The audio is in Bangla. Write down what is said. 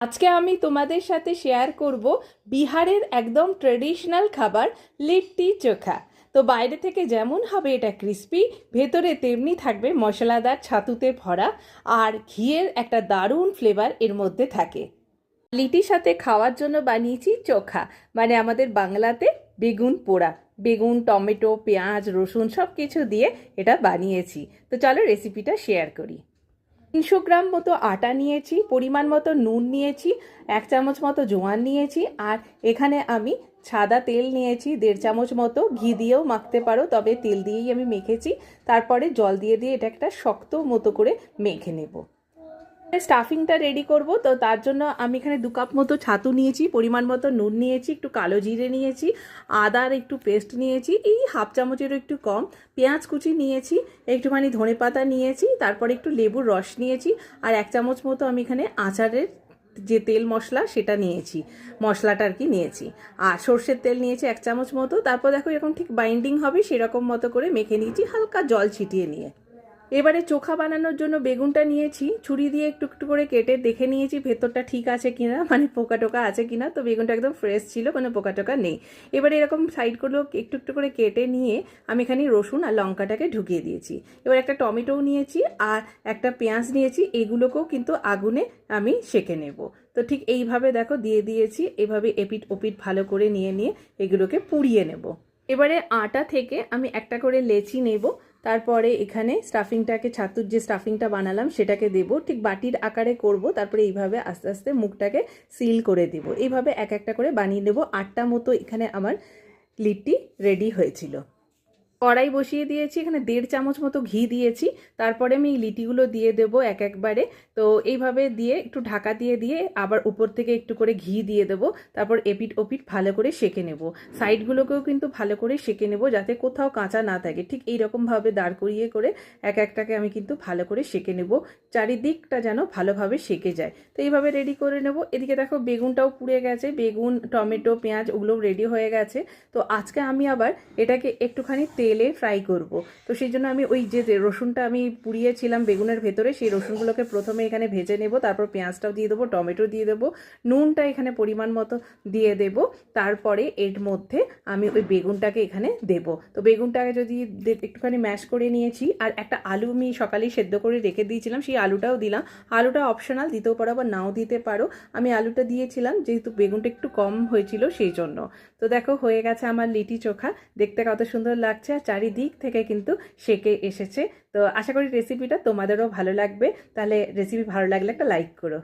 আজকে আমি তোমাদের সাথে শেয়ার করব বিহারের একদম ট্রেডিশনাল খাবার লিট্টি চোখা। তো বাইরে থেকে যেমন হবে এটা ক্রিস্পি, ভেতরে তেমনি থাকবে মশলাদার ছাতুতে ভরা, আর ঘিয়ের একটা দারুণ ফ্লেভার এর মধ্যে থাকে। লিটির সাথে খাওয়ার জন্য বানিয়েছি চোখা, মানে আমাদের বাংলাতে বেগুন পোড়া। বেগুন, টমেটো, পেঁয়াজ, রসুন সব কিছু দিয়ে এটা বানিয়েছি। তো চলো রেসিপিটা শেয়ার করি। 300 গ্রাম মতো আটা নিয়েছি, পরিমাণ মতো নুন নিয়েছি, 1 চামচ মতো জোয়ান নিয়েছি, আর এখানে আমি সাদা তেল নিয়েছি 1.5 চামচ মতো। ঘি দিয়েও মাখতে পারো, তবে তেল দিয়েই আমি মেখেছি। তারপরে জল দিয়ে এটা একটা শক্ত মতো করে মেখে নেব। স্টাফিংটা রেডি করব, তো তার জন্য আমি এখানে 2 কাপ মতো ছাতু নিয়েছি, পরিমাণ মতো নুন নিয়েছি, একটু কালো জিরে নিয়েছি, আদার একটু পেস্ট নিয়েছি এই 1/2 চামচেরও একটু কম, পেঁয়াজ কুচি নিয়েছি, একটুখানি ধনেপাতা নিয়েছি, তারপরে একটু লেবুর রস নিয়েছি, আর 1 চামচ মতো আমি এখানে আচারের যে তেল মশলা সেটা নিয়েছি, মশলাটা আর কি নিয়েছি, আর সর্ষের তেল নিয়েছি 1 চামচ মতো। তারপর দেখো এরকম ঠিক বাইন্ডিং হবে সেরকম মতো করে মেখে নিয়েছি, হালকা জল ছিটিয়ে নিয়ে। এবারে চোখা বানানোর জন্য বেগুনটা নিয়েছি, ছুরি দিয়ে একটু একটু করে কেটে দেখে নিয়েছি ভেতরটা ঠিক আছে কিনা, মানে পোকা টোকা আছে কিনা। তো বেগুনটা একদম ফ্রেশ ছিল, কোনো পোকা টোকা নেই। এবারে এরকম সাইডগুলো একটু একটু করে কেটে নিয়ে আমি এখানে রসুন আর লঙ্কাটাকে ঢুকিয়ে দিয়েছি। এবার একটা টমেটোও নিয়েছি আর একটা পেঁয়াজ নিয়েছি, এগুলোকেও কিন্তু আগুনে আমি সেঁকে নেব। তো ঠিক এইভাবে দেখো দিয়ে দিয়েছি, এভাবে এপিট ওপিট ভালো করে নিয়ে এগুলোকে পুড়িয়ে নেব। এবারে আটা থেকে আমি একটা করে লেচি নেব, তারপরে এখানে স্টাফিংটাকে, ছাতুর যে স্টাফিংটা বানালাম সেটাকে দেব, ঠিক বাটির আকারে করব। তারপরে এইভাবে আস্তে আস্তে মুখটাকে সিল করে দেব। এইভাবে এক একটা করে বানিয়ে নেব। 8টা মতো এখানে আমার লিট্টি রেডি হয়েছিল। কড়াই বসিয়ে দিয়েছি, এখানে 1.5 চামচ মতো ঘি দিয়েছি। তারপরে আমি এই লিটিগুলো দিয়ে দেবো একবারে। তো এইভাবে দিয়ে একটু ঢাকা দিয়ে আবার উপর থেকে একটু করে ঘি দিয়ে দেবো। তারপর এপিট ওপিট ভালো করে সেঁকে নেব। সাইডগুলোকেও কিন্তু ভালো করে সেঁকে নেব, যাতে কোথাও কাঁচা না থাকে। ঠিক এইরকমভাবে দাঁড় করিয়ে করে একটাকে আমি কিন্তু ভালো করে সেঁকে নেব, চারিদিকটা যেন ভালোভাবে সেঁকে যায়। তো এইভাবে রেডি করে নেব। এদিকে দেখো বেগুনটাও পুড়ে গেছে, বেগুন, টমেটো, পেঁয়াজ ওগুলোও রেডি হয়ে গেছে। তো আজকে আমি আবার এটাকে একটুখানি তেলে ফ্রাই করব। তো সেই জন্য আমি ওই যে রসুনটা আমি পুড়িয়েছিলাম বেগুনের ভেতরে, সেই রসুনগুলোকে প্রথমে এখানে ভেজে নেব, তারপর পেঁয়াজটাও দিয়ে দেবো, টমেটো দিয়ে দেবো, নুনটা এখানে পরিমাণ মতো দিয়ে দেব। তারপরে এর মধ্যে আমি ওই বেগুনটাকে এখানে দেব। তো বেগুনটাকে যদি একটুখানি ম্যাশ করে নিয়েছি, আর একটা আলু আমি সকালেই সেদ্ধ করে রেখে দিয়েছিলাম, সেই আলুটাও দিলাম। আলুটা অপশনাল, দিতেও পারো বা নাও দিতে পারো। আমি আলুটা দিয়েছিলাম যেহেতু বেগুনটা একটু কম হয়েছিল সেই জন্য। তো দেখো হয়ে গেছে আমার লিটি চোখা, দেখতে কত সুন্দর লাগছে, আর চারিদিক থেকে কিন্তু সেকে এসেছে। তো আশা করি রেসিপিটা তোমাদেরও ভালো লাগবে। তাহলে রেসিপি ভালো লাগলে একটা লাইক করো।